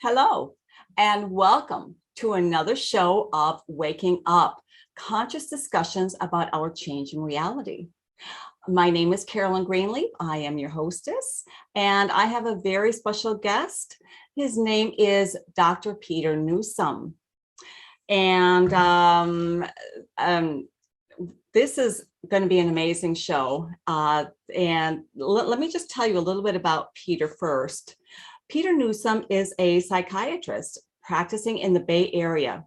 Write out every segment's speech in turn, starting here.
Hello, and welcome to another show of Waking Up, conscious discussions about our changing reality. My name is Carolyn Greenleaf. I am your hostess, and I have a very special guest. His name is Dr. Peter Newsom. And this is going to be an amazing show. And let me just tell you a little bit about Peter first. Peter Newsom is a psychiatrist practicing in the Bay Area.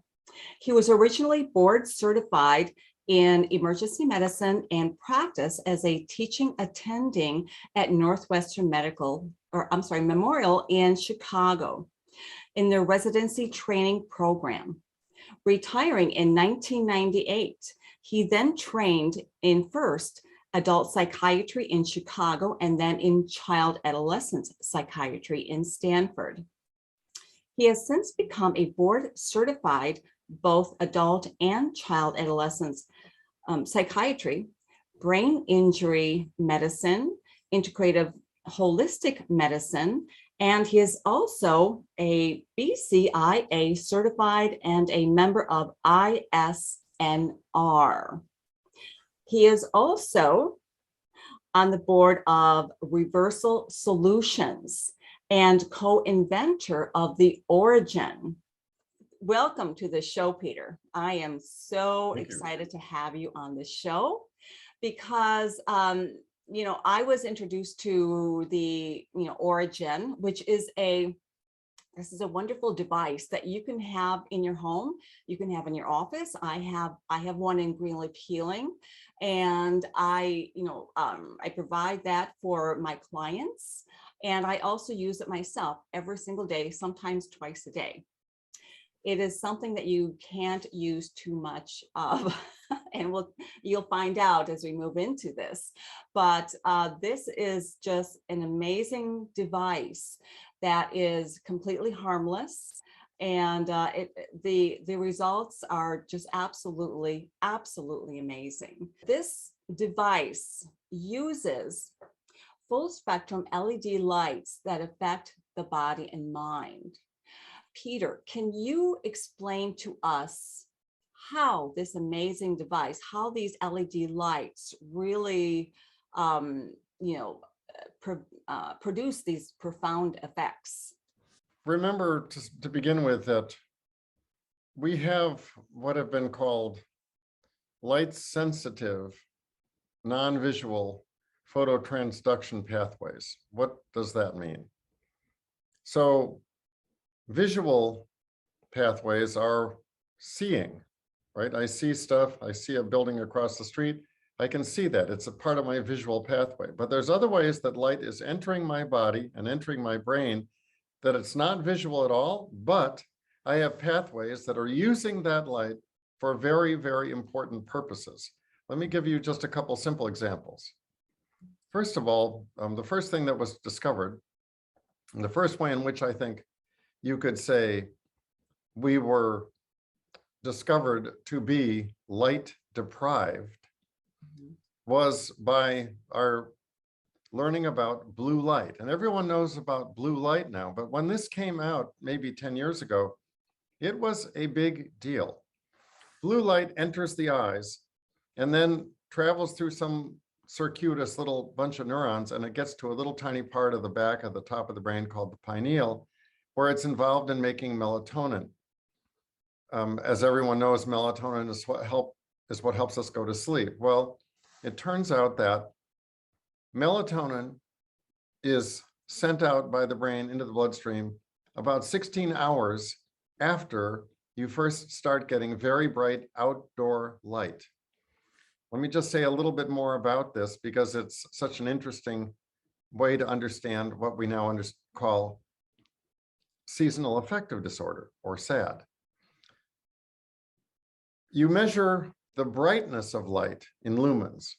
He was originally board certified in emergency medicine and practiced as a teaching attending at Northwestern Memorial in Chicago in their residency training program. Retiring in 1998, he then trained in first adult psychiatry in Chicago and then in child adolescent psychiatry in Stanford. He has since become a board certified both adult and child adolescent psychiatry, brain injury medicine, integrative holistic medicine, and he is also a BCIA certified and a member of ISNR. He is also on the board of Reversal Solutions and co-inventor of the Auragen. Welcome to the show, Peter. I am so excited to have you on the show because, I was introduced to the, Auragen, which is this is a wonderful device that you can have in your home. You can have in your office. I have one in Greenleaf Healing, and I provide that for my clients, and I also use it myself every single day, sometimes twice a day. It is something that you can't use too much of, and you'll find out as we move into this. But this is just an amazing device that is completely harmless, and the results are just absolutely amazing. This device uses full spectrum LED lights that affect the body and mind. Peter, can you explain to us how this amazing device, how these LED lights really, produce these profound effects? Remember, to begin with, that we have what have been called light-sensitive, non-visual phototransduction pathways. What does that mean? So visual pathways are seeing, right? I see stuff, I see a building across the street, I can see that, it's a part of my visual pathway. But there's other ways that light is entering my body and entering my brain that it's not visual at all, but I have pathways that are using that light for very, very important purposes. Let me give you just a couple simple examples. First of all, the first thing that was discovered, and the first way in which I think you could say we were discovered to be light deprived, was by our learning about blue light. And everyone knows about blue light now, but when this came out maybe 10 years ago, it was a big deal. Blue light enters the eyes and then travels through some circuitous little bunch of neurons, and it gets to a little tiny part of the back of the top of the brain called the pineal, where it's involved in making melatonin. As everyone knows, melatonin is what helps us go to sleep. Well, it turns out that melatonin is sent out by the brain into the bloodstream about 16 hours after you first start getting very bright outdoor light. Let me just say a little bit more about this because it's such an interesting way to understand what we now call seasonal affective disorder, or SAD. You measure the brightness of light in lumens.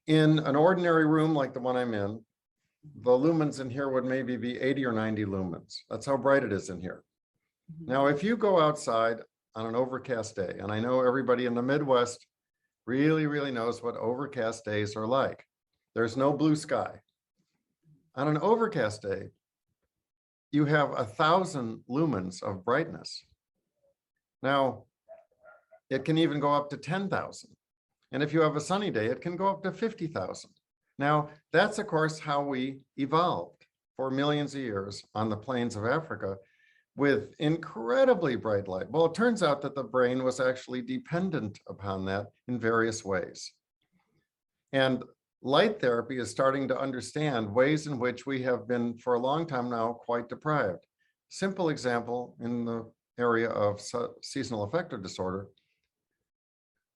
In an ordinary room like the one I'm in, the lumens in here would maybe be 80 or 90 lumens. That's how bright it is in here. Now, if you go outside on an overcast day, and I know everybody in the Midwest really, really knows what overcast days are like. There's no blue sky. On an overcast day, you have 1,000 lumens of brightness. Now, it can even go up to 10,000. And if you have a sunny day, it can go up to 50,000. Now, that's of course how we evolved for millions of years on the plains of Africa with incredibly bright light. Well, it turns out that the brain was actually dependent upon that in various ways. And light therapy is starting to understand ways in which we have been for a long time now quite deprived. Simple example in the area of seasonal affective disorder.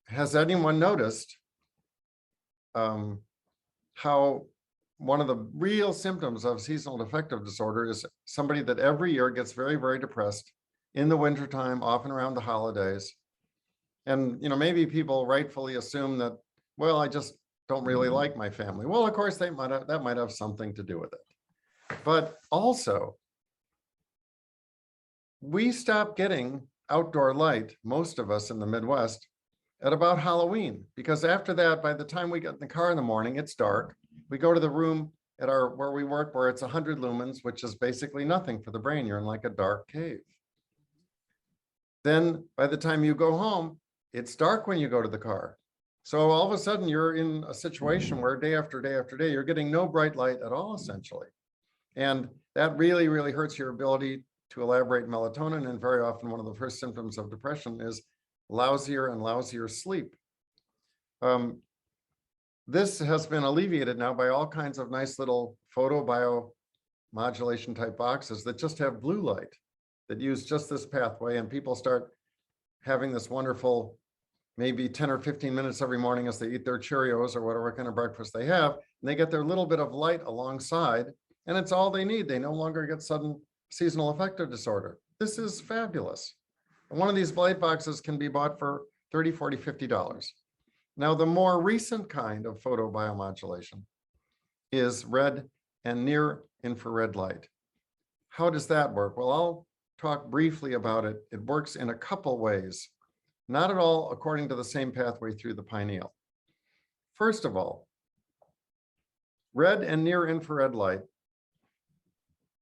Has anyone noticed how one of the real symptoms of seasonal affective disorder is somebody that every year gets very, very depressed in the wintertime, often around the holidays. And, you know, maybe people rightfully assume that, well, I just don't really like my family. Well, of course, that might have something to do with it. But also, we stopped getting outdoor light, most of us in the Midwest, at about Halloween, because after that, by the time we get in the car in the morning, it's dark. We go to the room at where we work, where it's 100 lumens, which is basically nothing for the brain. You're in like a dark cave. Then by the time you go home, it's dark when you go to the car. So all of a sudden you're in a situation where day after day after day, you're getting no bright light at all, essentially. And that really, really hurts your ability to elaborate melatonin. And very often one of the first symptoms of depression is lousier and lousier sleep. This has been alleviated now by all kinds of nice little photobiomodulation type boxes that just have blue light that use just this pathway, and people start having this wonderful, maybe 10 or 15 minutes every morning as they eat their Cheerios or whatever kind of breakfast they have, and they get their little bit of light alongside, and it's all they need. They no longer get sudden seasonal affective disorder. This is fabulous. And one of these light boxes can be bought for $30, $40, $50. Now, the more recent kind of photobiomodulation is red and near infrared light. How does that work? Well, I'll talk briefly about it. It works in a couple ways, not at all according to the same pathway through the pineal. First of all, red and near infrared light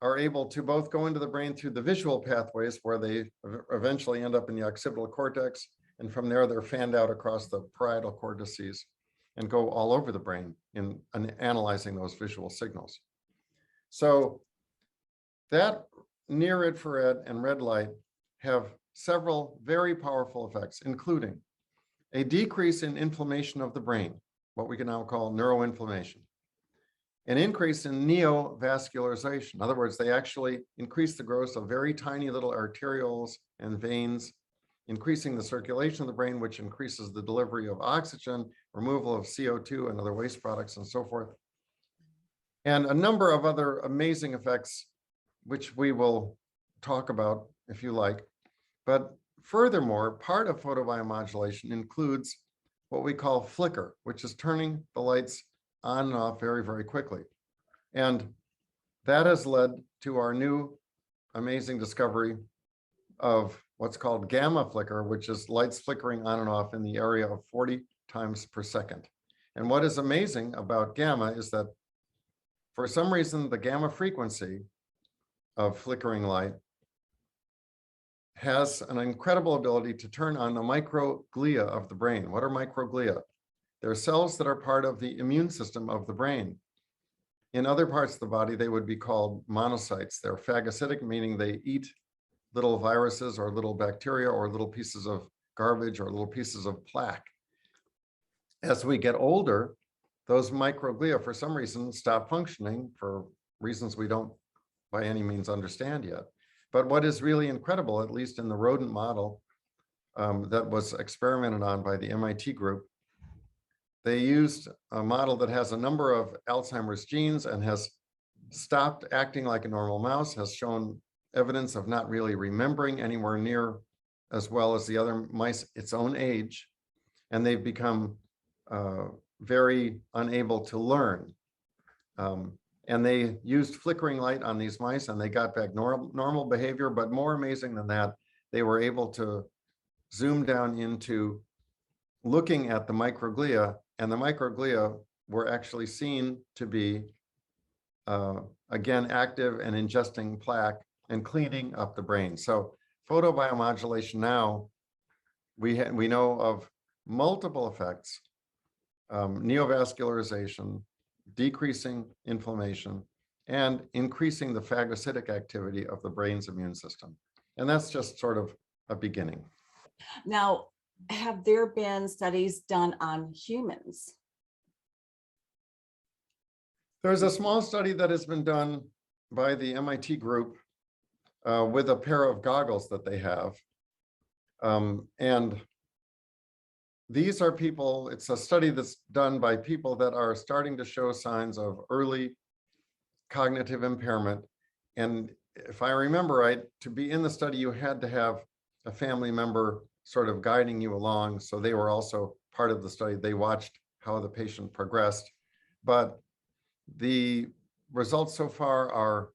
are able to both go into the brain through the visual pathways where they eventually end up in the occipital cortex. And from there, they're fanned out across the parietal cortices and go all over the brain in analyzing those visual signals. So that near infrared and red light have several very powerful effects, including a decrease in inflammation of the brain, what we can now call neuroinflammation, an increase in neovascularization. In other words, they actually increase the growth of very tiny little arterioles and veins, increasing the circulation of the brain, which increases the delivery of oxygen, removal of CO2 and other waste products, and so forth. And a number of other amazing effects, which we will talk about if you like. But furthermore, part of photobiomodulation includes what we call flicker, which is turning the lights on and off very, very quickly. And that has led to our new amazing discovery of what's called gamma flicker, which is lights flickering on and off in the area of 40 times per second. And what is amazing about gamma is that for some reason, the gamma frequency of flickering light has an incredible ability to turn on the microglia of the brain. What are microglia? They're cells that are part of the immune system of the brain. In other parts of the body, they would be called monocytes. They're phagocytic, meaning they eat little viruses or little bacteria or little pieces of garbage or little pieces of plaque. As we get older, those microglia, for some reason, stop functioning for reasons we don't by any means understand yet. But what is really incredible, at least in the rodent model that was experimented on by the MIT group, they used a model that has a number of Alzheimer's genes and has stopped acting like a normal mouse, has shown evidence of not really remembering anywhere near as well as the other mice its own age. And they've become very unable to learn. And they used flickering light on these mice and they got back normal behavior, but more amazing than that, they were able to zoom down into looking at the microglia, and the microglia were actually seen to be again, active and ingesting plaque and cleaning up the brain. So photobiomodulation now, we know of multiple effects, neovascularization, decreasing inflammation, and increasing the phagocytic activity of the brain's immune system. And that's just sort of a beginning. Now, have there been studies done on humans? There's a small study that has been done by the MIT group with a pair of goggles that they have. And these are people, it's a study that's done by people that are starting to show signs of early cognitive impairment. And if I remember right, to be in the study, you had to have a family member sort of guiding you along. So they were also part of the study. They watched how the patient progressed. But the results so far are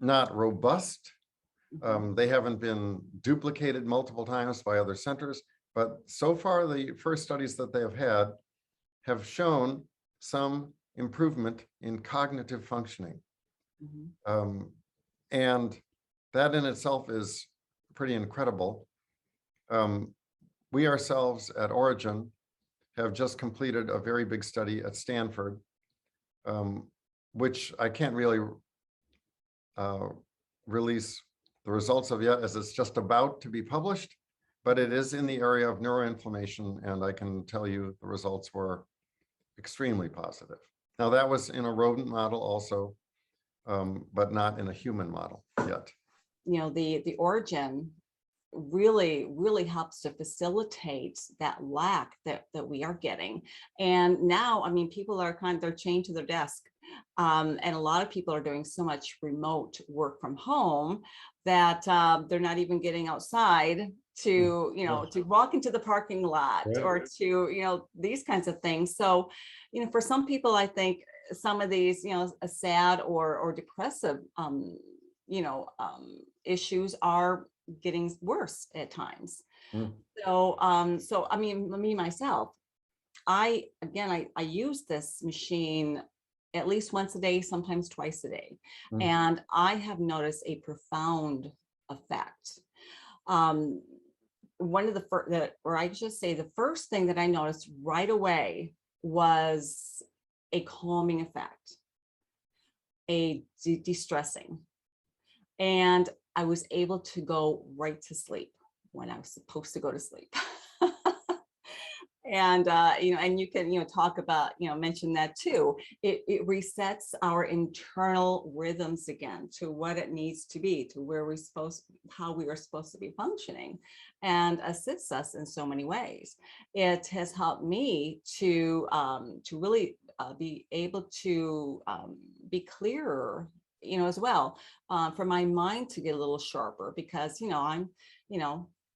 not robust. They haven't been duplicated multiple times by other centers, but so far the first studies that they have had have shown some improvement in cognitive functioning. And that in itself is pretty incredible. We ourselves at Auragen have just completed a very big study at Stanford, which I can't really release the results of yet, as it's just about to be published, but it is in the area of neuroinflammation, and I can tell you the results were extremely positive. Now that was in a rodent model also, but not in a human model yet. You know, the Auragen really helps to facilitate that lack that we are getting. And now, I mean, people are they're chained to their desk. And a lot of people are doing so much remote work from home that they're not even getting outside to, you know, to walk into the parking lot or to, you know, these kinds of things. So, you know, for some people, I think some of these, you know, sad or depressive, issues are getting worse at times. So I mean, me myself, I use this machine at least once a day, sometimes twice a day, and I have noticed a profound effect. One of the first, or I just say the first thing that I noticed right away was a calming effect, a de-stressing, and I was able to go right to sleep when I was supposed to go to sleep. And, and you can, talk about, mention that too. It resets our internal rhythms again to what it needs to be, to where how we are supposed to be functioning, and assists us in so many ways. It has helped me to really be able to be clearer, as well, for my mind to get a little sharper, because, I'm,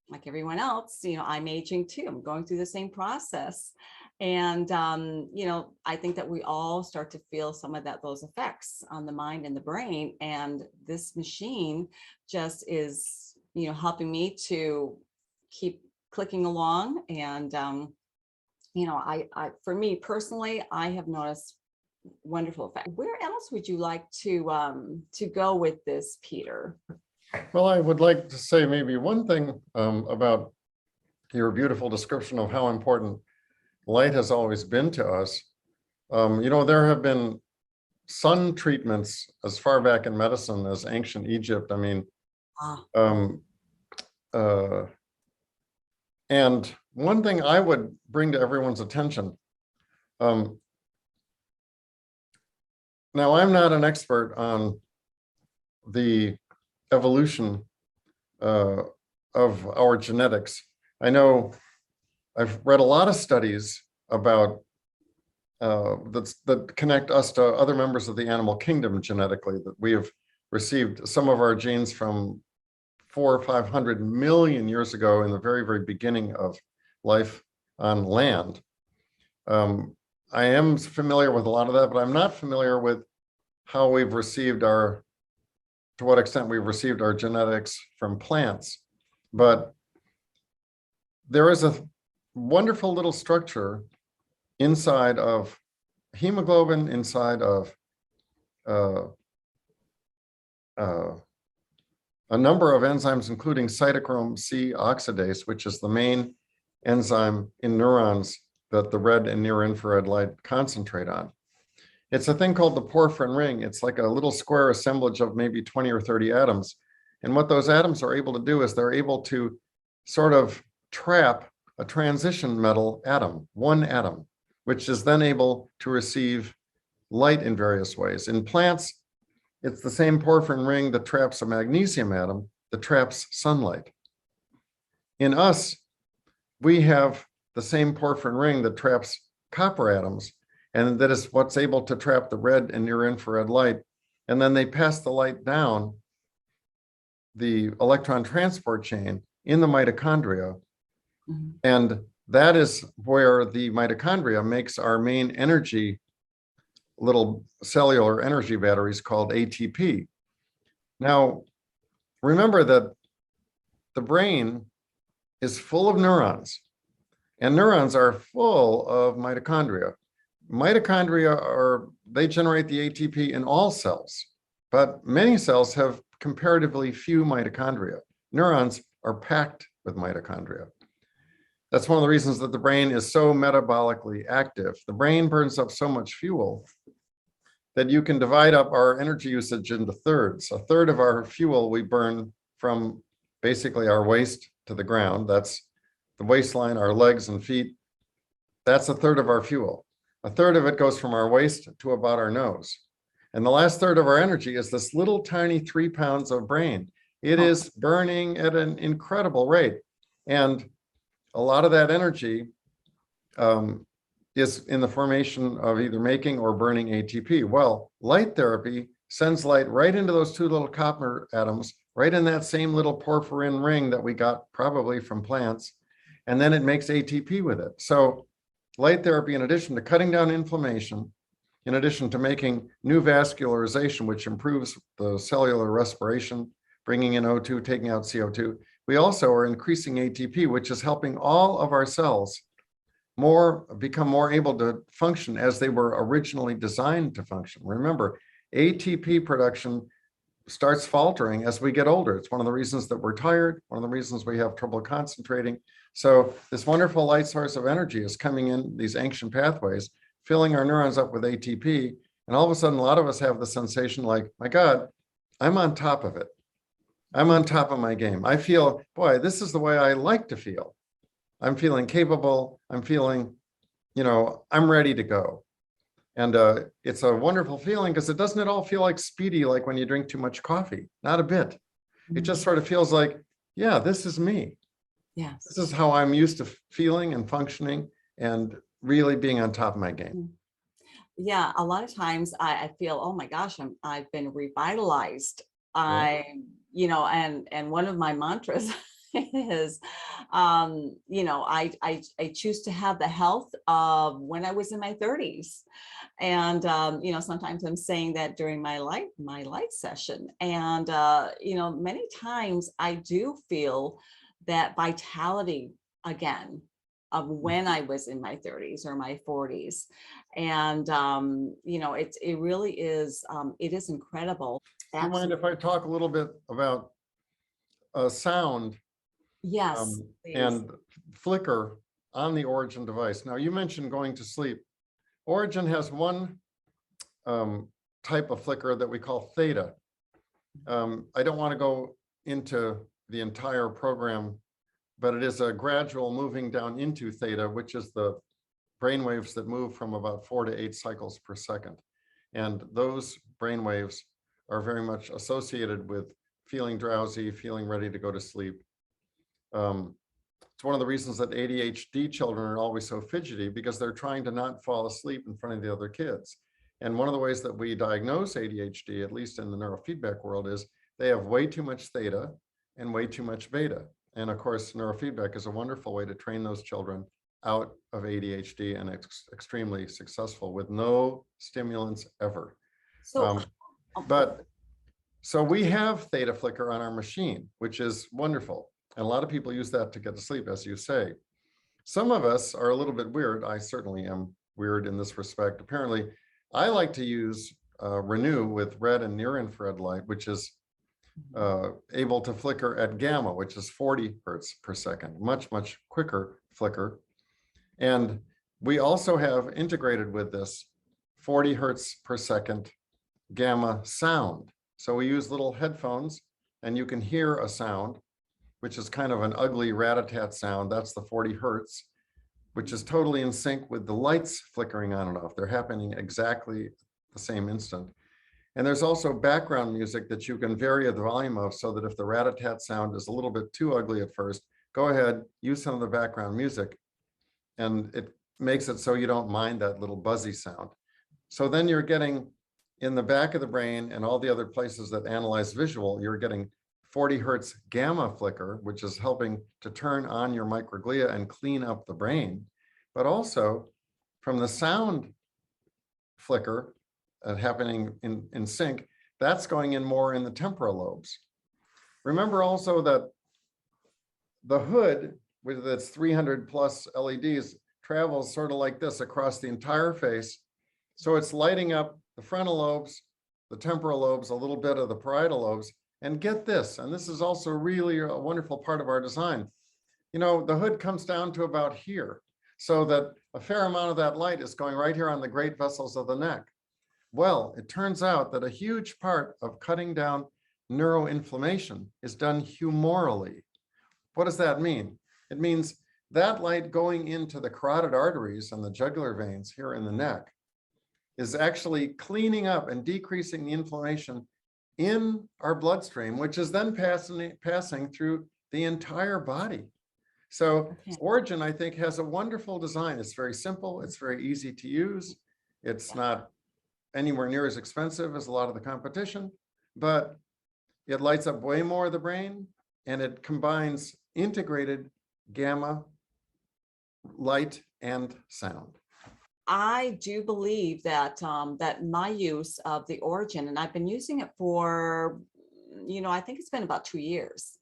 like everyone else, I'm aging too. I'm going through the same process. And, I think that we all start to feel some of those effects on the mind and the brain. And this machine just is, helping me to keep clicking along. And, for me personally, I have noticed wonderful effect. Where else would you like to go with this, Peter? Well, I would like to say maybe one thing about your beautiful description of how important light has always been to us. There have been sun treatments as far back in medicine as ancient Egypt. I mean, and one thing I would bring to everyone's attention, now I'm not an expert on the evolution of our genetics. I know I've read a lot of studies about that connect us to other members of the animal kingdom genetically, that we have received some of our genes from 400 or 500 million years ago in the very, very beginning of life on land. I am familiar with a lot of that, but I'm not familiar with how we've received to what extent we've received our genetics from plants. But there is a wonderful little structure inside of hemoglobin inside of a number of enzymes, including cytochrome C oxidase, which is the main enzyme in neurons that the red and near infrared light concentrate on. It's a thing called the porphyrin ring. It's like a little square assemblage of maybe 20 or 30 atoms. And what those atoms are able to do is they're able to sort of trap a transition metal atom, one atom, which is then able to receive light in various ways. In plants, it's the same porphyrin ring that traps a magnesium atom that traps sunlight. In us, we have the same porphyrin ring that traps copper atoms, and that is what's able to trap the red and near infrared light. And then they pass the light down the electron transport chain in the mitochondria. Mm-hmm. And that is where the mitochondria makes our main energy, little cellular energy batteries called ATP. Now, remember that the brain is full of neurons, and neurons are full of mitochondria. Mitochondria they generate the ATP in all cells, but many cells have comparatively few mitochondria. Neurons are packed with mitochondria. That's one of the reasons that the brain is so metabolically active. The brain burns up so much fuel that you can divide up our energy usage into thirds. A third of our fuel we burn from basically our waist to the ground. That's the waistline, our legs and feet. That's a third of our fuel. A third of it goes from our waist to about our nose. And the last third of our energy is this little tiny 3 pounds of brain. It is burning at an incredible rate. And a lot of that energy is in the formation of either making or burning ATP. Well, light therapy sends light right into those two little copper atoms, right in that same little porphyrin ring that we got probably from plants. And then it makes ATP with it. So light therapy, in addition to cutting down inflammation, in addition to making new vascularization, which improves the cellular respiration, bringing in O2, taking out CO2, we also are increasing ATP, which is helping all of our cells become more able to function as they were originally designed to function. Remember, ATP production starts faltering as we get older. It's one of the reasons that we're tired, one of the reasons we have trouble concentrating. So this wonderful light source of energy is coming in these ancient pathways, filling our neurons up with ATP. And all of a sudden, a lot of us have the sensation like, my God, I'm on top of it. I'm on top of my game. I feel, boy, this is the way I like to feel. I'm feeling capable. I'm feeling, I'm ready to go. And it's a wonderful feeling because it doesn't at all feel like speedy, like when you drink too much coffee, not a bit. It just sort of feels like, yeah, this is me. Yes. This is how I'm used to feeling and functioning and really being on top of my game. Yeah, a lot of times I feel, oh my gosh, I've been revitalized. Yeah. And one of my mantras is, I choose to have the health of when I was in my 30s. And, sometimes I'm saying that during my light session. And, many times I do feel that vitality again of when I was in my 30s or my 40s. And, it really is, it is incredible. Do you mind if I talk a little bit about sound? Yes, and flicker on the Auragen device? Now, you mentioned going to sleep. Auragen has one type of flicker that we call Theta. I don't want to go into the entire program, but it is a gradual moving down into Theta, which is the brainwaves that move from about 4 to 8 cycles per second. And those brainwaves are very much associated with feeling drowsy, feeling ready to go to sleep. It's one of the reasons that ADHD children are always so fidgety, because they're trying to not fall asleep in front of the other kids. And one of the ways that we diagnose ADHD, at least in the neurofeedback world, is they have way too much theta and way too much beta. And of course, neurofeedback is a wonderful way to train those children out of ADHD, and extremely successful with no stimulants ever. So we have theta flicker on our machine, which is wonderful. And a lot of people use that to get to sleep, as you say. Some of us are a little bit weird. I certainly am weird in this respect. Apparently, I like to use Renew with red and near infrared light, which is able to flicker at gamma, which is 40 hertz per second, much, much quicker flicker. And we also have integrated with this 40 hertz per second gamma sound. So we use little headphones and you can hear a sound, which is kind of an ugly rat-a-tat sound. That's the 40 hertz, which is totally in sync with the lights flickering on and off. They're happening exactly the same instant. And there's also background music that you can vary the volume of, so that if the rat-a-tat sound is a little bit too ugly at first, go ahead, use some of the background music, and it makes it so you don't mind that little buzzy sound. So then you're getting, in the back of the brain and all the other places that analyze visual, you're getting 40 hertz gamma flicker, which is helping to turn on your microglia and clean up the brain. But also from the sound flicker happening in sync, that's going in more in the temporal lobes. Remember also that the hood with its 300 plus LEDs travels sort of like this across the entire face. So it's lighting up the frontal lobes, the temporal lobes, a little bit of the parietal lobes. And get this, and this is also really a wonderful part of our design. You know, the hood comes down to about here, so that a fair amount of that light is going right here on the great vessels of the neck. Well, it turns out that a huge part of cutting down neuroinflammation is done humorally. What does that mean? It means that light going into the carotid arteries and the jugular veins here in the neck is actually cleaning up and decreasing the inflammation in our bloodstream, which is then passing through the entire body. So Auragen, I think, has a wonderful design. It's very simple. It's very easy to use. It's not anywhere near as expensive as a lot of the competition, but it lights up way more of the brain, and it combines integrated gamma, light, and sound. I do believe that that my use of the Auragen, and I've been using it for, I think it's been about 2 years.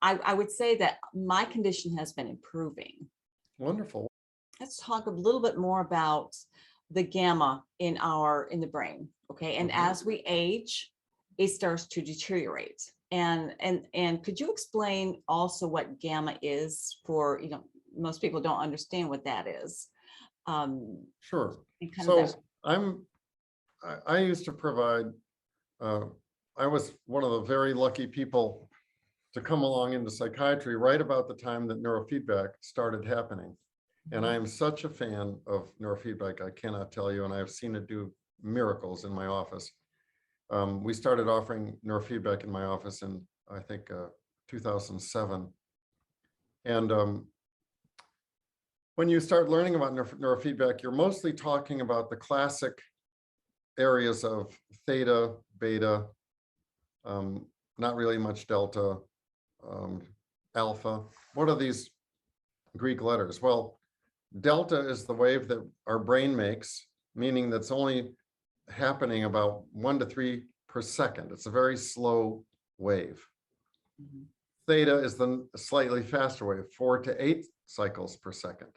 I would say that my condition has been improving. Wonderful. Let's talk a little bit more about the gamma in the brain. Okay, and as we age, it starts to deteriorate. And could you explain also what gamma is for, most people don't understand what that is. Sure. So I used to provide, I was one of the very lucky people to come along into psychiatry right about the time that neurofeedback started happening. And I am such a fan of neurofeedback, I cannot tell you, and I've seen it do miracles in my office. We started offering neurofeedback in my office in, I think, 2007. And when you start learning about neurofeedback, you're mostly talking about the classic areas of theta, beta, not really much delta, alpha. What are these Greek letters? Well, delta is the wave that our brain makes, meaning that's only happening about 1 to 3 per second. It's a very slow wave. Theta is the slightly faster wave, 4 to 8 cycles per second,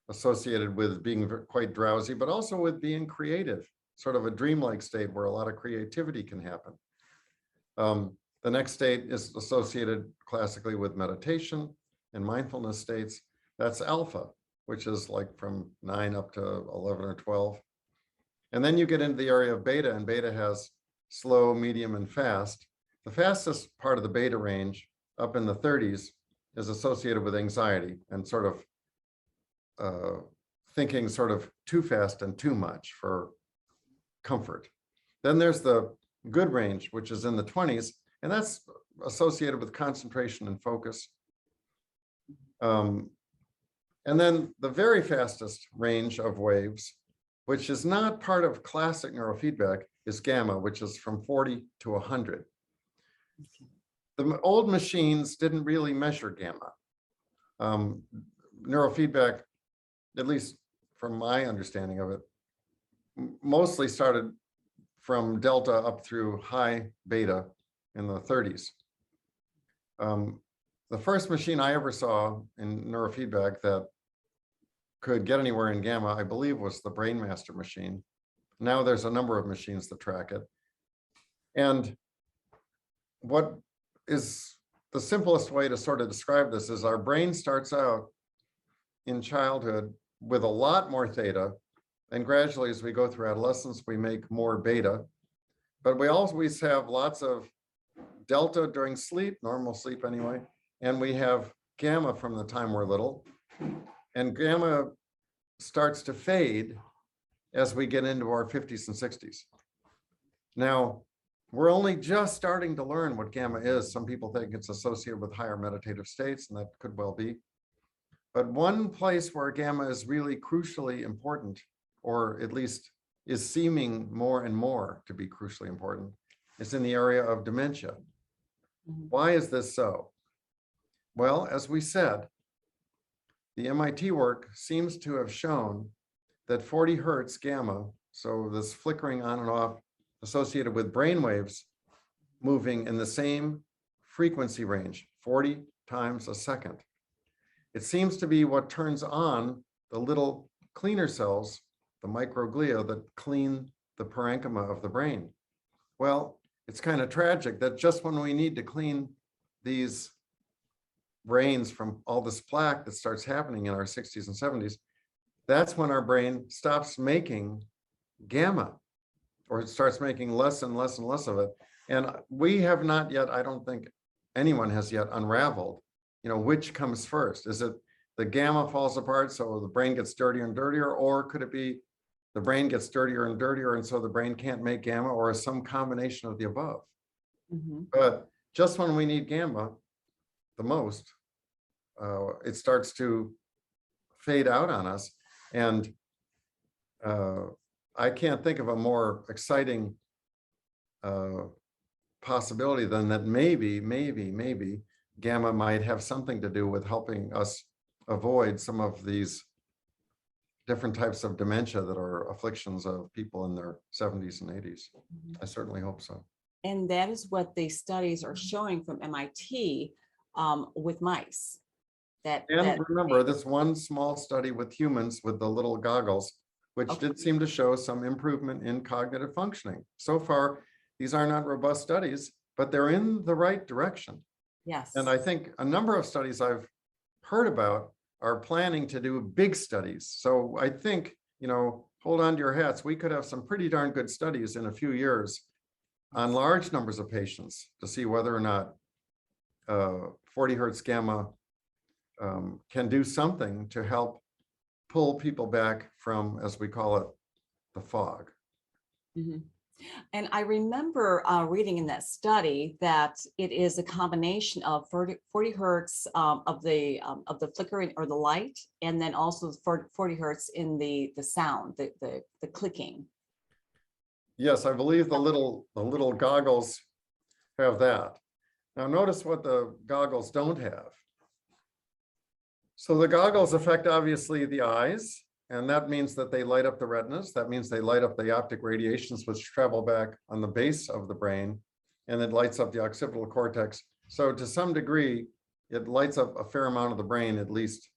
associated with being quite drowsy, but also with being creative, sort of a dreamlike state where a lot of creativity can happen. The next state is associated classically with meditation and mindfulness states. That's alpha, which is like from 9 up to 11 or 12. And then you get into the area of beta, and beta has slow, medium, and fast. The fastest part of the beta range, up in the 30s, is associated with anxiety and sort of thinking sort of too fast and too much for comfort. Then there's the good range, which is in the 20s, and that's associated with concentration and focus. And then the very fastest range of waves, which is not part of classic neurofeedback, is gamma, which is from 40 to 100. The old machines didn't really measure gamma. Neurofeedback, at least from my understanding of it, mostly started from delta up through high beta in the 30s. The first machine I ever saw in neurofeedback that could get anywhere in gamma, I believe, was the Brainmaster machine. Now there's a number of machines that track it. And what is the simplest way to sort of describe this is our brain starts out in childhood with a lot more theta, and gradually as we go through adolescence, we make more beta. But we always have lots of delta during sleep, normal sleep anyway, and we have gamma from the time we're little. And gamma starts to fade as we get into our 50s and 60s. Now, we're only just starting to learn what gamma is. Some people think it's associated with higher meditative states, and that could well be. But one place where gamma is really crucially important, or at least is seeming more and more to be crucially important, is in the area of dementia. Why is this so? Well, as we said, the MIT work seems to have shown that 40 hertz gamma, so this flickering on and off associated with brain waves moving in the same frequency range, 40 times a second. It seems to be what turns on the little cleaner cells, the microglia that clean the parenchyma of the brain. Well, it's kind of tragic that just when we need to clean these brains from all this plaque that starts happening in our 60s and 70s, that's when our brain stops making gamma, or it starts making less and less and less of it. And we have not yet, I don't think anyone has yet unraveled, which comes first. Is it the gamma falls apart, so the brain gets dirtier and dirtier, or could it be the brain gets dirtier and dirtier, and so the brain can't make gamma, or some combination of the above? But just when we need gamma the most, it starts to fade out on us. And I can't think of a more exciting possibility than that maybe gamma might have something to do with helping us avoid some of these different types of dementia that are afflictions of people in their 70s and 80s. I certainly hope so. And that is what the studies are showing from MIT with mice. And remember, this one small study with humans with the little goggles, which did seem to show some improvement in cognitive functioning. So far, these are not robust studies, but they're in the right direction. Yes. And I think a number of studies I've heard about are planning to do big studies. So I think, hold on to your hats. We could have some pretty darn good studies in a few years on large numbers of patients to see whether or not 40 hertz gamma can do something to help pull people back from, as we call it, the fog. And I remember reading in that study that it is a combination of 40 hertz of the flickering or the light, and then also 40 hertz in the sound, the clicking. Yes, I believe the little goggles have that. Now notice what the goggles don't have. So the goggles affect obviously the eyes, and that means that they light up the retinas. That means they light up the optic radiations which travel back on the base of the brain, and it lights up the occipital cortex. So to some degree, it lights up a fair amount of the brain, at least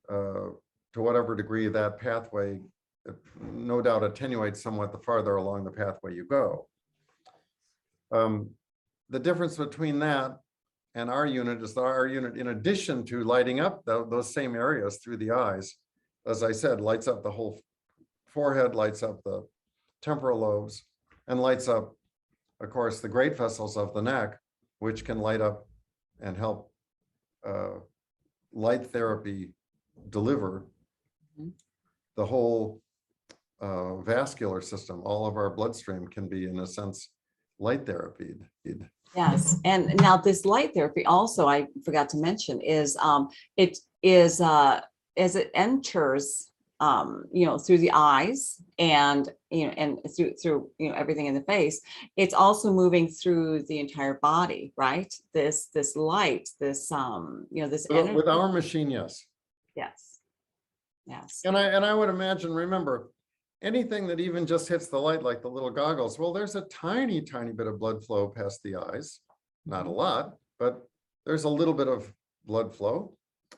to whatever degree that pathway, no doubt, attenuates somewhat the farther along the pathway you go. The difference between that and our unit is that our unit, in addition to lighting up those same areas through the eyes, as I said, lights up the whole forehead, lights up the temporal lobes, and lights up, of course, the great vessels of the neck, which can light up and help light therapy deliver the whole vascular system. All of our bloodstream can be, in a sense, light therapy. Yes, and now this light therapy also, I forgot to mention, is it is as it enters through the eyes and and through everything in the face, it's also moving through the entire body, right? This light, this this energy. With our machine, yes. Yes. And I would imagine, remember, anything that even just hits the light, like the little goggles, well, there's a tiny bit of blood flow past the eyes. Not a lot, but there's a little bit of blood flow.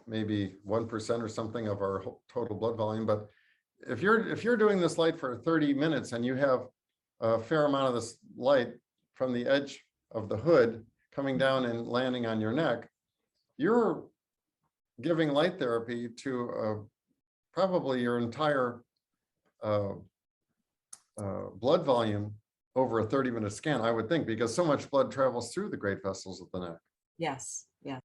maybe 1% or something of our total blood volume. But if you're doing this light for 30 minutes and you have a fair amount of this light from the edge of the hood coming down and landing on your neck, you're giving light therapy to probably your entire blood volume over a 30-minute scan, I would think, because so much blood travels through the great vessels of the neck. Yes, yes,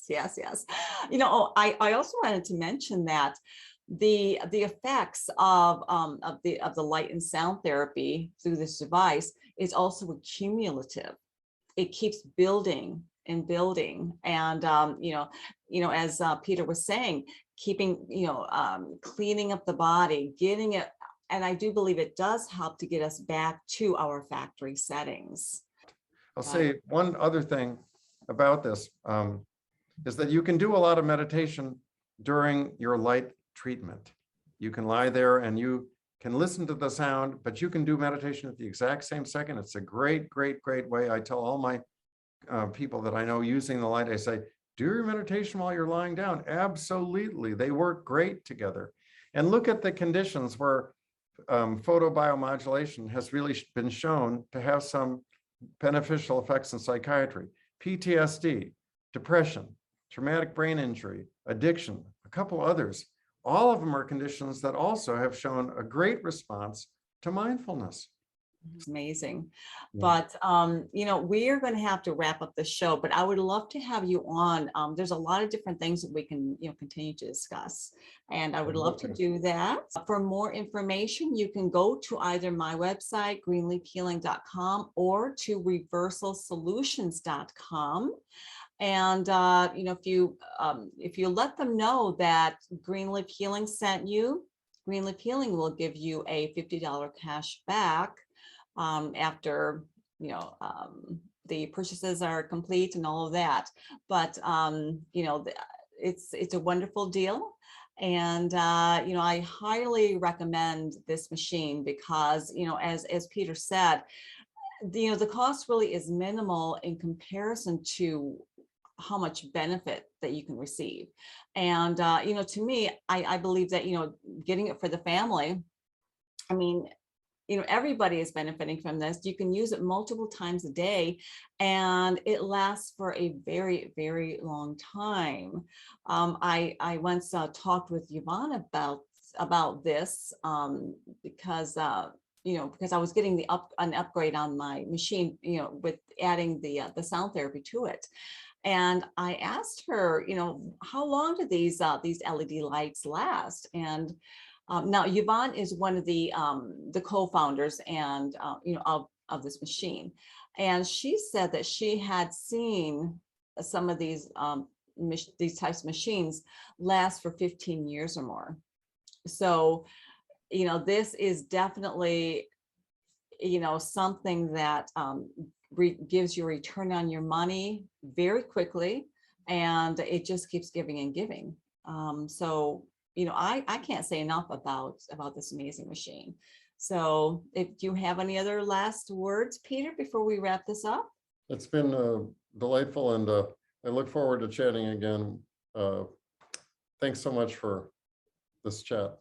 yes, yes. I also wanted to mention that the effects of the light and sound therapy through this device is also cumulative. It keeps building and building, and as Peter was saying, keeping cleaning up the body, getting it, and I do believe it does help to get us back to our factory settings. I'll say one other thing about this is that you can do a lot of meditation during your light treatment. You can lie there and you can listen to the sound, but you can do meditation at the exact same second. It's a great, great, great way. I tell all my people that I know using the light, I say, do your meditation while you're lying down. Absolutely. They work great together. And look at the conditions where photobiomodulation has really been shown to have some beneficial effects in psychiatry. PTSD, depression, traumatic brain injury, addiction, a couple others. All of them are conditions that also have shown a great response to mindfulness. It's amazing. Yeah. But, we are going to have to wrap up the show, but I would love to have you on. There's a lot of different things that we can, continue to discuss. And I would love to do that. For more information, you can go to either my website, greenleafhealing.com, or to reversalsolutions.com. And, if you let them know that Greenleaf Healing sent you, Greenleaf Healing will give you a $50 cash back after, the purchases are complete and all of that. But, it's a wonderful deal. And, I highly recommend this machine because, as Peter said, the cost really is minimal in comparison to how much benefit that you can receive. And, to me, I believe that, getting it for the family, I mean, everybody is benefiting from this. You can use it multiple times a day and it lasts for a very, very long time. I once talked with Yvonne about this because because I was getting an upgrade on my machine, with adding the sound therapy to it. And I asked her, how long do these LED lights last? And now Yvonne is one of the co-founders and of this machine, and she said that she had seen some of these types of machines last for 15 years or more. So, this is definitely, something that gives you a return on your money very quickly, and it just keeps giving and giving. So, I can't say enough about this amazing machine. So if you have any other last words, Peter, before we wrap this up? It's been delightful, and I look forward to chatting again. Thanks so much for this chat.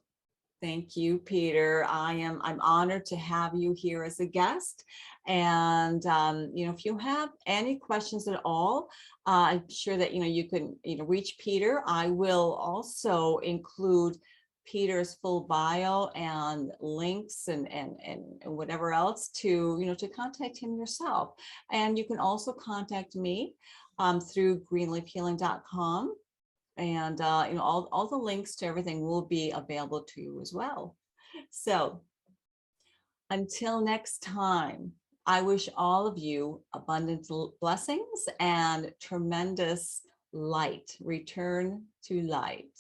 Thank you, Peter. I'm honored to have you here as a guest. And, if you have any questions at all, I'm sure that, you can, reach Peter. I will also include Peter's full bio and links and whatever else to, to contact him yourself. And you can also contact me through greenleafhealing.com. And, all the links to everything will be available to you as well. So until next time, I wish all of you abundant blessings and tremendous light. Return to light.